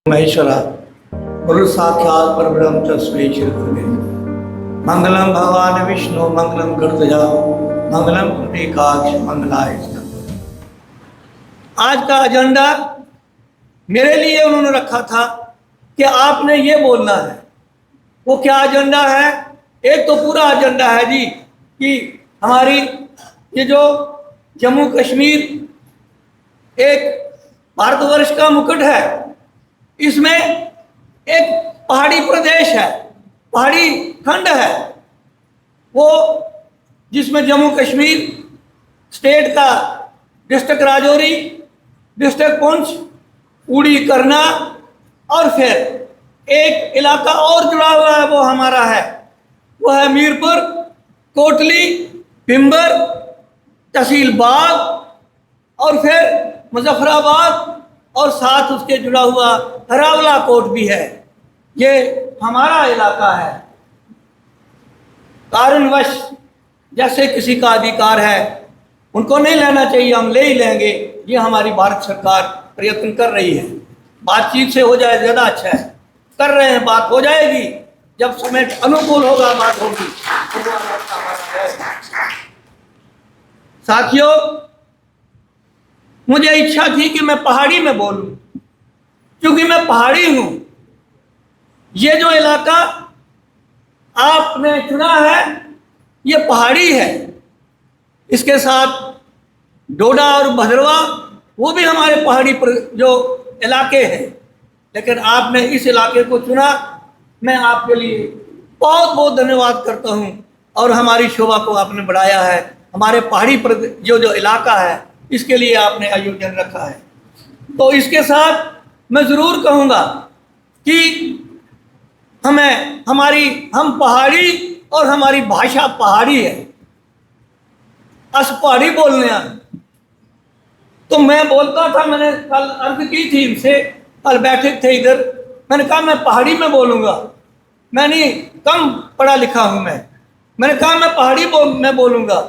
महेश्वरा गुरु साक्षात परब्रह्म तस्मै श्री गुरुवे मंगलम भगवान विष्णु मंगलम गरुड़ध्वजा मंगलम पुंडरीकाक्ष मंगलाय तनोहरि। आज का एजेंडा मेरे लिए उन्होंने रखा था कि आपने ये बोलना है। वो क्या एजेंडा है? एक तो पूरा एजेंडा है जी कि हमारी ये जो जम्मू कश्मीर एक भारतवर्ष का मुकुट है, इसमें एक पहाड़ी प्रदेश है, पहाड़ी खंड है, वो जिसमें जम्मू कश्मीर स्टेट का डिस्ट्रिक्ट राजौरी, डिस्ट्रिक्ट पुंछ, उड़ी करना और फिर एक इलाका और जुड़ा हुआ है, वो हमारा है, वो है मीरपुर, कोटली, पिंबर, तहसील बाग और फिर मुजफ्फराबाद और साथ उसके जुड़ा हुआ हरावला कोट भी है। ये हमारा इलाका है। कारणवश जैसे किसी का अधिकार है उनको नहीं लेना चाहिए, हम ले ही लेंगे। ये हमारी भारत सरकार प्रयत्न कर रही है। बातचीत से हो जाए ज़्यादा अच्छा है। कर रहे हैं, बात हो जाएगी। जब समय अनुकूल होगा बात होगी। साथियों, मुझे इच्छा थी कि मैं पहाड़ी में बोलूं, क्योंकि मैं पहाड़ी हूं। ये जो इलाका आपने चुना है ये पहाड़ी है। इसके साथ डोडा और भद्रवा वो भी हमारे पहाड़ी पर जो इलाके हैं, लेकिन आपने इस इलाके को चुना। मैं आपके लिए बहुत बहुत धन्यवाद करता हूं। और हमारी शोभा को आपने बढ़ाया है। हमारे पहाड़ी पर जो इलाका है इसके लिए आपने आयोजन रखा है। तो इसके साथ मैं ज़रूर कहूँगा कि हम पहाड़ी और हमारी भाषा पहाड़ी है। अस पहाड़ी बोलने हैं। तो मैं बोलता था, मैंने कल अर्ज की थी इनसे, कल बैठे थे इधर, मैंने कहा मैं पहाड़ी में बोलूँगा। मैंने कम पढ़ा लिखा हूँ मैंने कहा मैं पहाड़ी में बोलूँगा।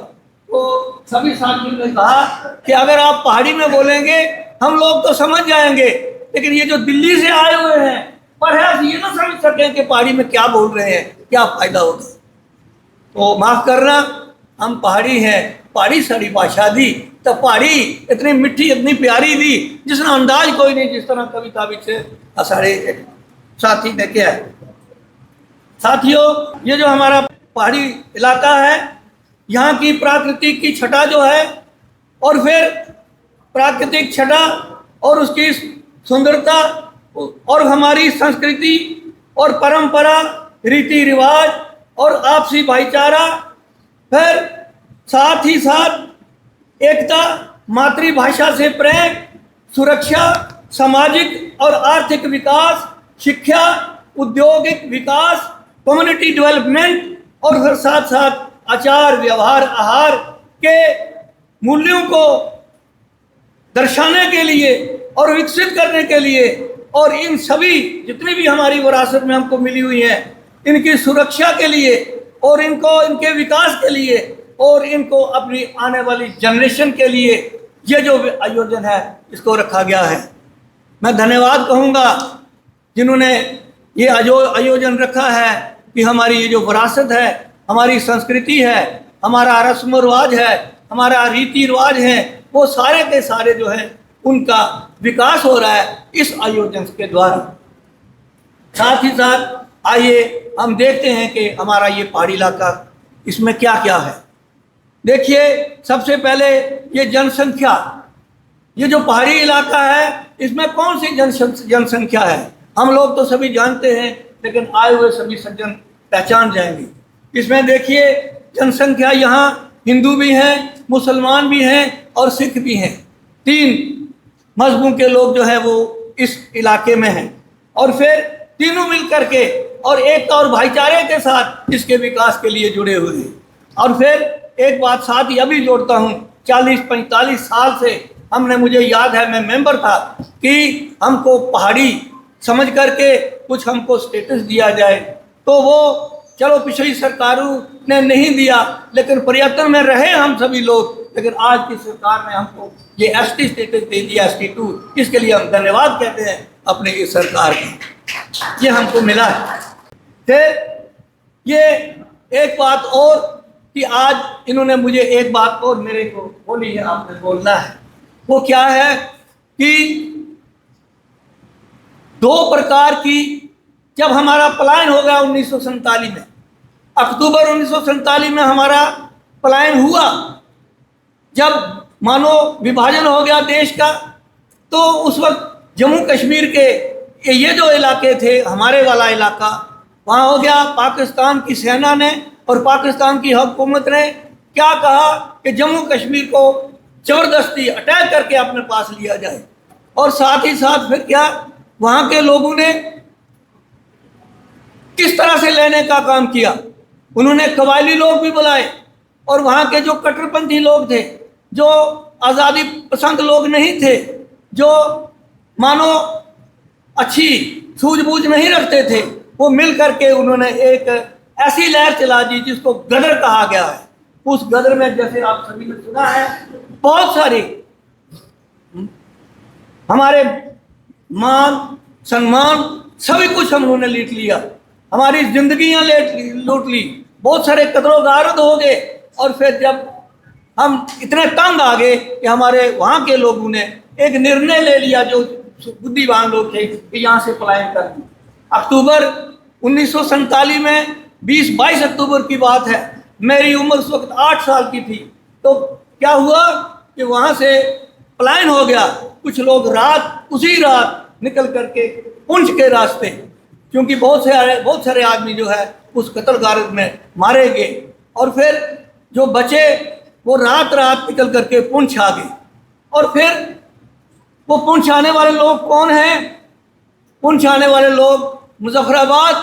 तो सभी साथियों ने कहा कि अगर आप पहाड़ी में बोलेंगे हम लोग तो समझ जाएंगे, लेकिन ये जो दिल्ली से आए हुए हैं पर ये ना समझ सकें कि पहाड़ी में क्या बोल रहे हैं, क्या फ़ायदा होगा। तो माफ़ करना, हम पहाड़ी हैं। पहाड़ी साड़ी भाषा दी तो पहाड़ी इतनी मिठी इतनी प्यारी दी जिसका अंदाज कोई नहीं, जिस तरह कविता से सारे साथी ने किया है। साथियों, ये जो हमारा पहाड़ी इलाका है, यहाँ की प्राकृतिक की छटा जो है, और फिर प्राकृतिक छटा और उसकी सुंदरता और हमारी संस्कृति और परंपरा, रीति रिवाज और आपसी भाईचारा, फिर साथ ही साथ एकता, मातृभाषा से प्रेम, सुरक्षा, सामाजिक और आर्थिक विकास, शिक्षा, औद्योगिक विकास, कम्युनिटी डेवलपमेंट और फिर साथ साथ आचार व्यवहार आहार के मूल्यों को दर्शाने के लिए और विकसित करने के लिए, और इन सभी जितनी भी हमारी विरासत में हमको मिली हुई हैं इनकी सुरक्षा के लिए और इनके विकास के लिए और इनको अपनी आने वाली जनरेशन के लिए ये जो आयोजन है इसको रखा गया है। मैं धन्यवाद कहूँगा जिन्होंने ये आयोजन रखा है कि हमारी ये जो विरासत है, हमारी संस्कृति है, हमारा रस्म रिवाज है, हमारा रीति रिवाज है, वो सारे के सारे जो है उनका विकास हो रहा है इस आयोजन के द्वारा। साथ ही साथ आइए हम देखते हैं कि हमारा ये पहाड़ी इलाका इसमें क्या क्या है। देखिए, सबसे पहले ये जनसंख्या, ये जो पहाड़ी इलाका है इसमें कौन सी जनसंख्या है हम लोग तो सभी जानते हैं, लेकिन आए हुए सभी सज्जन पहचान जाएंगे। इसमें देखिए जनसंख्या यहाँ हिंदू भी हैं, मुसलमान भी हैं और सिख भी हैं। 3 मजहबों के लोग जो है वो इस इलाके में हैं, और फिर तीनों मिल करके और एकता और भाईचारे के साथ इसके विकास के लिए जुड़े हुए हैं। और फिर एक बात साथ ही अभी जोड़ता हूँ, 40-45 साल से मुझे याद है, मैं मेंबर था, कि हमको पहाड़ी समझ करके कुछ हमको स्टेटस दिया जाए, तो वो चलो पिछली सरकारों ने नहीं दिया, लेकिन प्रयत्न में रहे हम सभी लोग। लेकिन आज की सरकार ने हमको ये ST स्टेटस दे दिया, ST2। इसके लिए हम धन्यवाद कहते हैं। अपनी इस सरकार का, ये हमको मिला है। फिर ये एक बात और कि आज इन्होंने मुझे एक बात और मेरे को बोली है, आपने बोलना है। वो क्या है कि 2 प्रकार की, जब हमारा पलायन हो गया 1947 में, अक्टूबर 1947 में हमारा पलायन हुआ, जब मानो विभाजन हो गया देश का, तो उस वक्त जम्मू कश्मीर के ये जो इलाके थे, हमारे वाला इलाका, वहाँ हो गया पाकिस्तान की सेना ने और पाकिस्तान की हुकूमत ने क्या कहा कि जम्मू कश्मीर को ज़बरदस्ती अटैक करके अपने पास लिया जाए। और साथ ही साथ फिर क्या, वहाँ के लोगों ने किस तरह से लेने का काम किया। उन्होंने कबायली लोग भी बुलाए और वहाँ के जो कट्टरपंथी लोग थे, जो आज़ादी पसंद लोग नहीं थे, जो मानो अच्छी सूझबूझ नहीं रखते थे, वो मिल करके उन्होंने एक ऐसी लहर चला दी जिसको गदर कहा गया है। उस गदर में, जैसे आप सभी ने सुना है, बहुत सारी हमारे मान सम्मान सभी कुछ हम उन्होंने लूट लिया, हमारी जिंदगियां लूट ली, बहुत सारे कत्लो गारत हो गए। और फिर जब हम इतने तंग आ गए कि हमारे वहाँ के लोगों ने एक निर्णय ले लिया, जो बुद्धिमान लोग थे, कि यहाँ से पलायन कर दी। अक्टूबर 1947 में 20-22 अक्टूबर की बात है, मेरी उम्र उस वक्त 8 साल की थी। तो क्या हुआ कि वहाँ से पलायन हो गया। कुछ लोग उसी रात निकल करके पुंछ के रास्ते, क्योंकि बहुत सारे आदमी जो है उस कत्ल गारत में मारे गए, और फिर जो बचे वो रात निकल करके पुंछ आ गए। और फिर वो पुंछ आने वाले लोग कौन हैं? पुंछ आने वाले लोग मुजफ्फराबाद,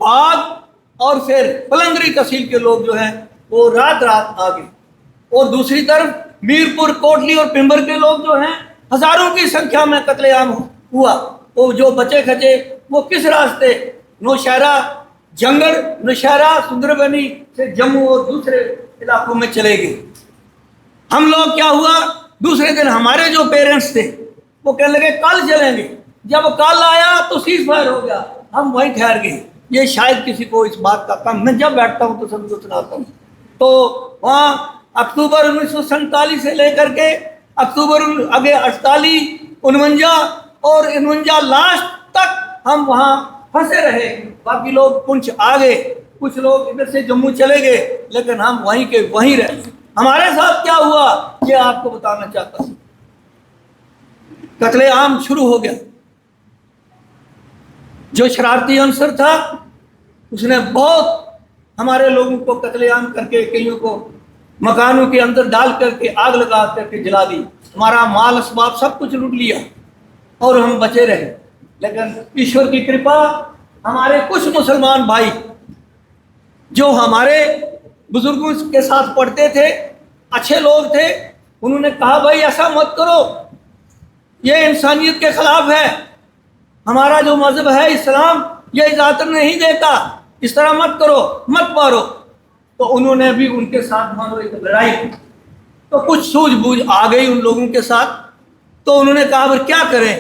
बाग और फिर पलंगरी तहसील के लोग जो हैं वो रात आ गए। और दूसरी तरफ मीरपुर, कोटली और पिंबर के लोग जो हैं, हजारों की संख्या में कत्लेआम हुआ। वो जो बचे खचे वो किस रास्ते, नौशहरा जंगल, नौशहरा सुंदरबनी से जम्मू और दूसरे इलाकों में चले गए। हम लोग क्या हुआ, दूसरे दिन हमारे जो पेरेंट्स थे वो कहने लगे कल चलेंगे। जब कल आया तो सीज फायर हो गया, हम वहीं ठहर गए। ये शायद किसी को इस बात का कम, मैं जब बैठता हूँ तो सभी को सुनाता हूँ। तो वहाँ अक्टूबर 1947 से लेकर के अक्टूबर आगे 48, 49 और 49 लास्ट तक हम वहाँ फंसे रहे। बाकी लोग पुंछ आ गए, कुछ लोग इधर से जम्मू चले गए, लेकिन हम वहीं के वहीं रहे। हमारे साथ क्या हुआ ये आपको बताना चाहता हूँ। कत्लेआम शुरू हो गया। जो शरारती अंसर था उसने बहुत हमारे लोगों को कत्लेआम करके, कईयों को मकानों के अंदर डाल करके आग लगा करके जला दी। हमारा माल असबाब सब कुछ लूट लिया और हम बचे रहे। लेकिन ईश्वर की कृपा, हमारे कुछ मुसलमान भाई जो हमारे बुजुर्गों के साथ पढ़ते थे, अच्छे लोग थे, उन्होंने कहा भाई ऐसा मत करो, ये इंसानियत के खिलाफ है, हमारा जो मजहब है इस्लाम ये इजाजत नहीं देता, इस तरह मत करो, मत मारो। तो उन्होंने भी उनके साथ मानो एक लड़ाई की। तो कुछ सूझबूझ आ गई उन लोगों के साथ। तो उन्होंने कहा फिर क्या करें।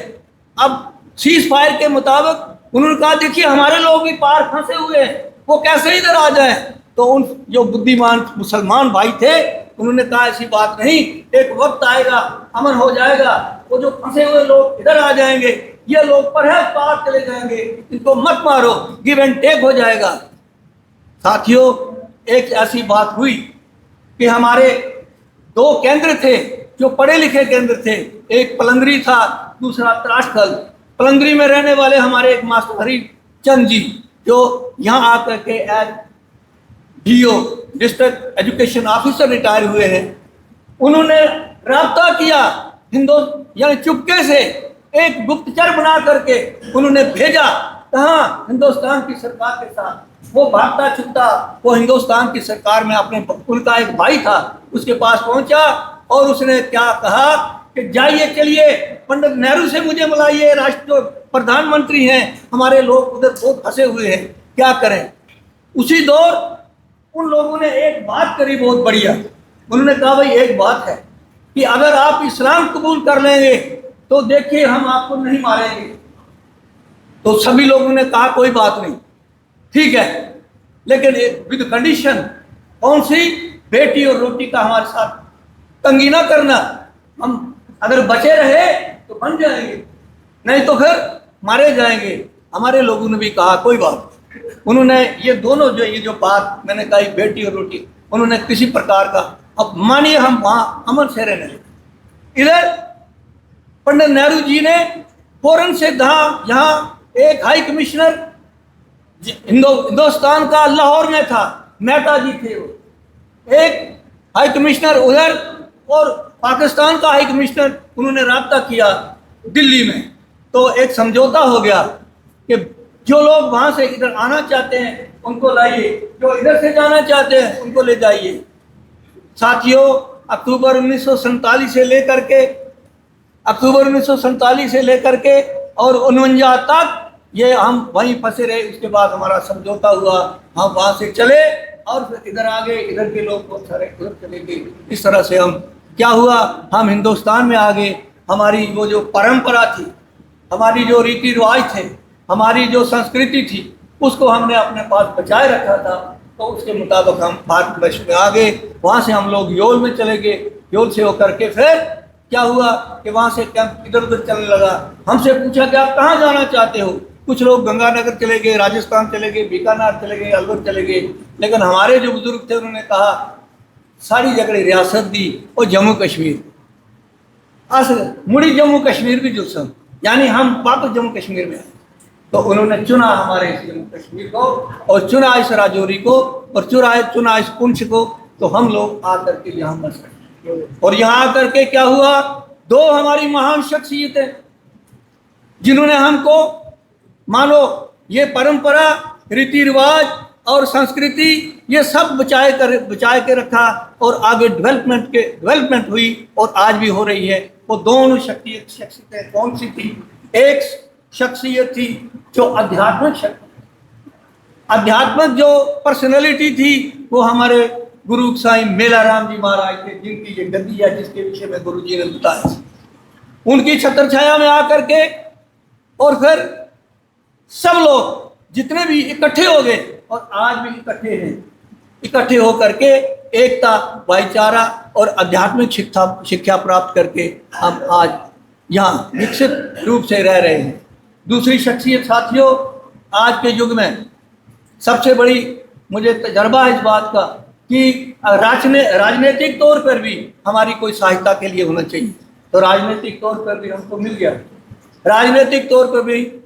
अब सीज फायर के मुताबिक उन्होंने कहा देखिए हमारे लोग भी पार फंसे हुए हैं, वो कैसे इधर आ जाए। तो उन जो बुद्धिमान मुसलमान भाई थे उन्होंने कहा ऐसी बात नहीं, एक वक्त आएगा अमन हो जाएगा, वो जो फंसे हुए लोग इधर आ जाएंगे, ये लोग परहेज पार चले जाएंगे, इनको मत मारो, गिव एंड टेक हो जाएगा। साथियों एक ऐसी बात हुई कि हमारे 2 केंद्र थे जो पढ़े लिखे केंद्र थे, एक पलंगरी था, दूसरा त्राशखल। पलंगरी में रहने वाले हमारे एक मास्टर हरिचंद जी जो यहाँ आकर के as DO district education officer retire हुए हैं, उन्होंने राब्ता किया यानी चुपके से एक गुप्तचर बना करके उन्होंने भेजा कहाँ, हिंदुस्तान की सरकार के साथ। वो भागता छुपता वो हिंदुस्तान की सरकार में अपने, उनका एक भाई था उसके पास पहुंचा और उसने क्या कहा कि जाइए चलिए पंडित नेहरू से मुझे मिलाइए, राष्ट्र प्रधानमंत्री हैं, हमारे लोग उधर बहुत फंसे हुए हैं, क्या करें। उसी दौर उन लोगों ने एक बात करी बहुत बढ़िया। उन्होंने कहा भाई एक बात है कि अगर आप इस्लाम कबूल कर लेंगे तो देखिए हम आपको नहीं मारेंगे, तो सभी लोगों ने कहा कोई बात नहीं, ठीक है, लेकिन विद कंडीशन, कौन सी? बेटी और रोटी का हमारे साथ तंगी ना करना। हम अगर बचे रहे तो बन जाएंगे, नहीं तो फिर मारे जाएंगे। हमारे लोगों ने भी कहा कोई बात। उन्होंने ये दोनों ये जो बात मैंने कही, बेटी और रोटी, उन्होंने किसी प्रकार का, अब मानिए हम वहाँ अमन से रहने लगे। इधर पंडित नेहरू जी ने फौरन से यहाँ एक हाई कमिश्नर हिंदुस्तान का लाहौर में था, मेहता जी थे वो, एक हाई कमिश्नर उधर, और पाकिस्तान का हाई कमिश्नर, उन्होंने राब्ता किया दिल्ली में। तो एक समझौता हो गया कि जो लोग वहाँ से इधर आना चाहते हैं उनको लाइए, जो इधर से जाना चाहते हैं उनको ले जाइए। साथियों, अक्टूबर 1947 से लेकर के और 49 तक ये हम वहीं फंसे रहे। उसके बाद हमारा समझौता हुआ, हम वहाँ से चले और फिर इधर आ गए, इधर के लोग बहुत सारे उधर चले गए। इस तरह से हम क्या हुआ, हम हिंदुस्तान में आ गए। हमारी वो जो परंपरा थी, हमारी जो रीति रिवाज थे, हमारी जो संस्कृति थी, उसको हमने अपने पास बचाए रखा था। तो उसके मुताबिक हम भारतवर्ष में आ गए। वहाँ से हम लोग योल में चले गए। योल से होकर के फिर क्या हुआ कि वहाँ से कैंप इधर उधर चलने लगा। हमसे पूछा कि आप कहाँ जाना चाहते हो? कुछ लोग गंगानगर चले गए, राजस्थान चले गए, बीकानेर चले गए, अलवर चले गए। लेकिन हमारे जो बुजुर्ग थे उन्होंने कहा सारी जगह रियासत दी और जम्मू कश्मीर, असल मुड़ी जम्मू कश्मीर भी जो सब, यानी हम वापस जम्मू कश्मीर में आए। तो उन्होंने चुना हमारे इस जम्मू कश्मीर को, और चुना इस राजौरी को, और चुना इस पुंछ को। तो हम लोग आकर के यहाँ बस गए। और यहाँ आकर के क्या हुआ, दो हमारी महान शख्सियतें जिन्होंने हमको, मानो ये परंपरा, रीति रिवाज और संस्कृति, ये सब बचाए के रखा, और आगे डेवलपमेंट हुई और आज भी हो रही है। वो दोनों शख्सियतें कौन सी थी? एक शख्सियत थी जो आध्यात्मिक जो पर्सनैलिटी थी, वो हमारे गुरु साईं मेला राम जी महाराज थे, जिनकी ये गद्दी है जिसके विषय में गुरु जी ने बताया। उनकी छत्र छाया में आकर के और फिर सब लोग जितने भी इकट्ठे हो गए, और आज भी इकट्ठे हैं। इकट्ठे होकर के एकता, भाईचारा और आध्यात्मिक शिक्षा प्राप्त करके हम आज यहाँ विकसित रूप से रह रहे हैं। दूसरी शख्सियत साथियों, आज के युग में सबसे बड़ी मुझे तजर्बा है इस बात का कि राजनीतिक तौर पर भी हमारी कोई सहायता के लिए होना चाहिए। तो राजनीतिक तौर पर भी हमको मिल गया। राजनीतिक तौर पर भी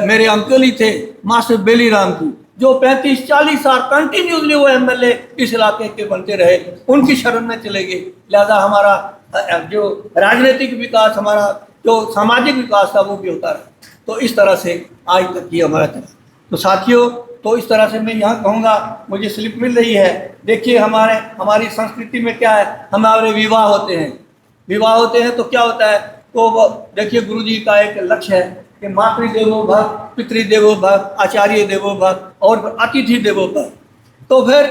मेरे अंकल ही थे, मास्टर बेली राम जी, जो 35-40 साल कंटिन्यूसली वो एमएलए इस इलाके के बनते रहे, उनकी शरण में चले गए। लिहाजा हमारा जो राजनीतिक विकास, हमारा जो सामाजिक विकास था, वो भी होता रहा। तो इस तरह से आज तक ये हमारा था। तो साथियों, तो इस तरह से मैं यहाँ कहूँगा, मुझे स्लिप मिल रही है। देखिए हमारी संस्कृति में क्या है, हमारे विवाह होते हैं तो क्या होता है, तो देखिए गुरु जी का एक लक्ष्य है कि मातृदेवो भव, पितृदेवो भव, आचार्य देवो भव और अतिथि देवो भव। तो फिर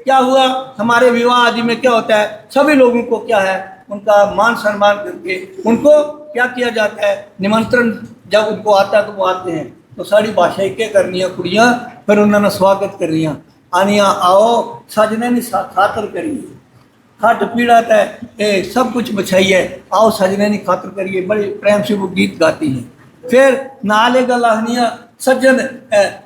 क्या हुआ, हमारे विवाह आदि में क्या होता है, सभी लोगों को क्या है, उनका मान सम्मान करके उनको क्या किया जाता है, निमंत्रण जब उनको आता है तो वो आते हैं। तो सारी भाषाएं क्या करनियाँ कुड़ियाँ, फिर उन्होंने स्वागत करनियाँ, आनिया आओ सजने ने खातर करिए, खट पीड़ा है सब कुछ बचाइए, आओ सजने ने खातर करिए। बड़े प्रेम से वो गीत गाती हैं। फिर नाले गलाहनिया सज्जन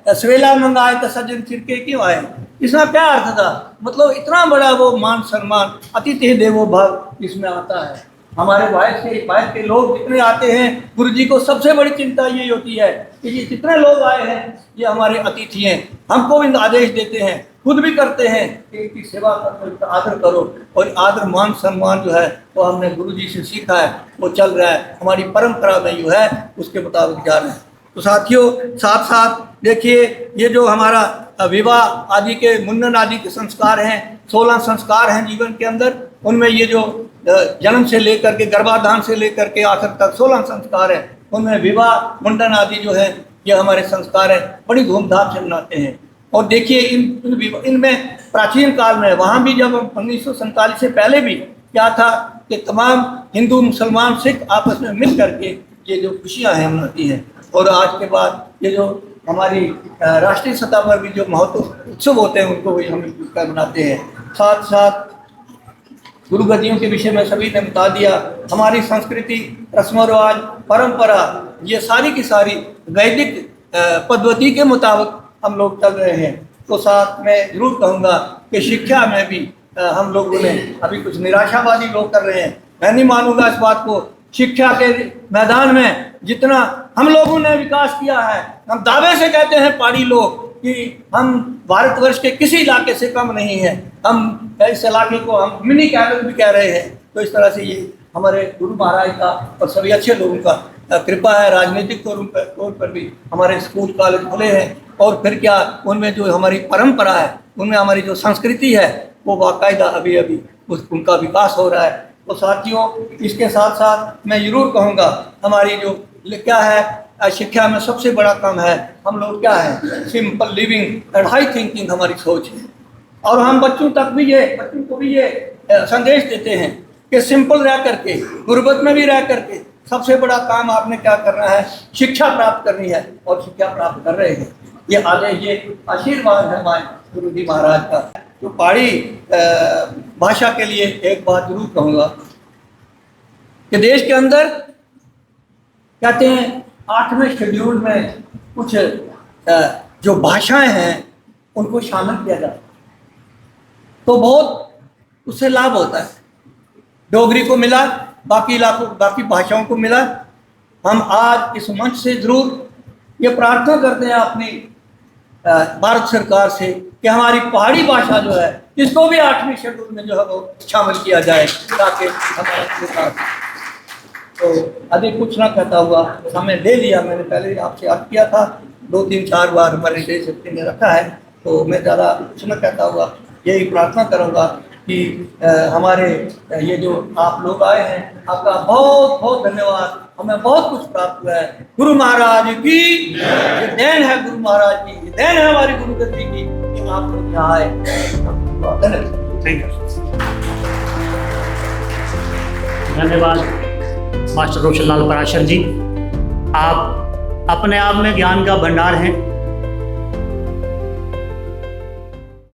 सवेला मंगाए तो सज्जन चिरके क्यों आए, इसमें क्या अर्थ था, मतलब इतना बड़ा वो मान सम्मान, अतिथि देवो भव इसमें आता है। हमारे बाहर के लोग जितने आते हैं, गुरु जी को सबसे बड़ी चिंता ये होती है कि ये जितने लोग आए हैं ये हमारे अतिथि हैं। हमको भी आदेश देते हैं, खुद भी करते हैं कि इनकी सेवा करो, इनका आदर करो। और आदर मान सम्मान जो है वो हमने गुरु जी से सीखा है, वो चल रहा है, हमारी परंपरा में जो है उसके मुताबिक जा रहे हैं। तो साथियों, साथ साथ देखिए ये जो हमारा विवाह आदि के, मुंडन आदि के संस्कार हैं, 16 संस्कार हैं जीवन के अंदर। उनमें ये जो जन्म से लेकर के, गर्भाधान से लेकर के आखिर तक 16 संस्कार हैं। उनमें विवाह, मुंडन आदि जो है ये हमारे संस्कार हैं, बड़ी धूमधाम से मनाते हैं। और देखिए इनमें प्राचीन काल में, वहाँ भी जब 1947 से पहले भी क्या था कि तमाम हिंदू, मुसलमान, सिख आपस में मिल करके ये जो खुशियाँ हैं मनाती हैं। और आज के बाद ये जो हमारी राष्ट्रीय सतह पर भी जो महोत्सव उत्सव होते हैं उनको भी हम मनाते हैं। साथ साथ गुरु गद्दियों के विषय में सभी ने बता दिया। हमारी संस्कृति, रस्म रिवाज, परंपरा ये सारी की सारी वैदिक पद्धति के मुताबिक हम लोग चल रहे हैं। तो साथ मैं जरूर कहूँगा कि शिक्षा में भी हम लोगों ने अभी कुछ निराशावादी लोग कर रहे हैं। मैं नहीं मानूंगा इस बात को। शिक्षा के मैदान में जितना हम लोगों ने विकास किया है, हम दावे से कहते हैं पहाड़ी लोग कि हम भारतवर्ष के किसी इलाके से कम नहीं है। हम इस इलाके को हम मिनी कैपिटल भी कह रहे हैं। तो इस तरह से ये हमारे गुरु महाराज का और सभी अच्छे लोगों का कृपा है। राजनीतिक तौर पर भी हमारे स्कूल कॉलेज खुले हैं और फिर क्या उनमें जो हमारी परंपरा है, उनमें हमारी जो संस्कृति है वो बाकायदा अभी अभी उनका विकास हो रहा है। तो साथियों, इसके साथ साथ मैं ज़रूर कहूँगा हमारी जो क्या है शिक्षा में सबसे बड़ा काम है हम लोग क्या है simple living and high thinking हमारी सोच है। और हम बच्चों को भी ये संदेश देते हैं कि सिंपल रह करके, गुर्बत में भी रह करके सबसे बड़ा काम आपने क्या करना है, शिक्षा प्राप्त करनी है और शिक्षा प्राप्त कर रहे हैं। ये आदेश, ये आशीर्वाद है हमारे गुरु जी महाराज का। तो पहाड़ी भाषा के लिए एक बात जरूर कहूँगा कि देश के अंदर कहते हैं 8वें शेड्यूल में कुछ जो भाषाएं हैं उनको शामिल किया जाता है, तो बहुत उससे लाभ होता है। डोगरी को मिला, बाकी इलाकों बाकी भाषाओं को मिला। हम आज इस मंच से जरूर ये प्रार्थना करते हैं अपनी भारत सरकार से कि हमारी पहाड़ी भाषा जो है इसको भी 8वें शेड्यूल में जो है वो शामिल किया जाए, ताकि हमारा तो अधिक कुछ ना कहता हुआ समय ले लिया। मैंने पहले आपसे याद किया था, 2-3-4 बार हमारे देश ने रखा है, तो मैं ज़्यादा कुछ ना कहता हुआ यही प्रार्थना करूँगा कि हमारे ये जो आप लोग आए हैं आपका बहुत बहुत धन्यवाद। हमें बहुत कुछ प्राप्त हुआ है। गुरु महाराज की ये देन है, गुरु महाराज की ये देन है हमारी गुरु गद्दी की कि आप लोग यहाँ आए। धन्यवाद मास्टर रोशन लाल पराशर जी। आप अपने आप में ज्ञान का भंडार हैं।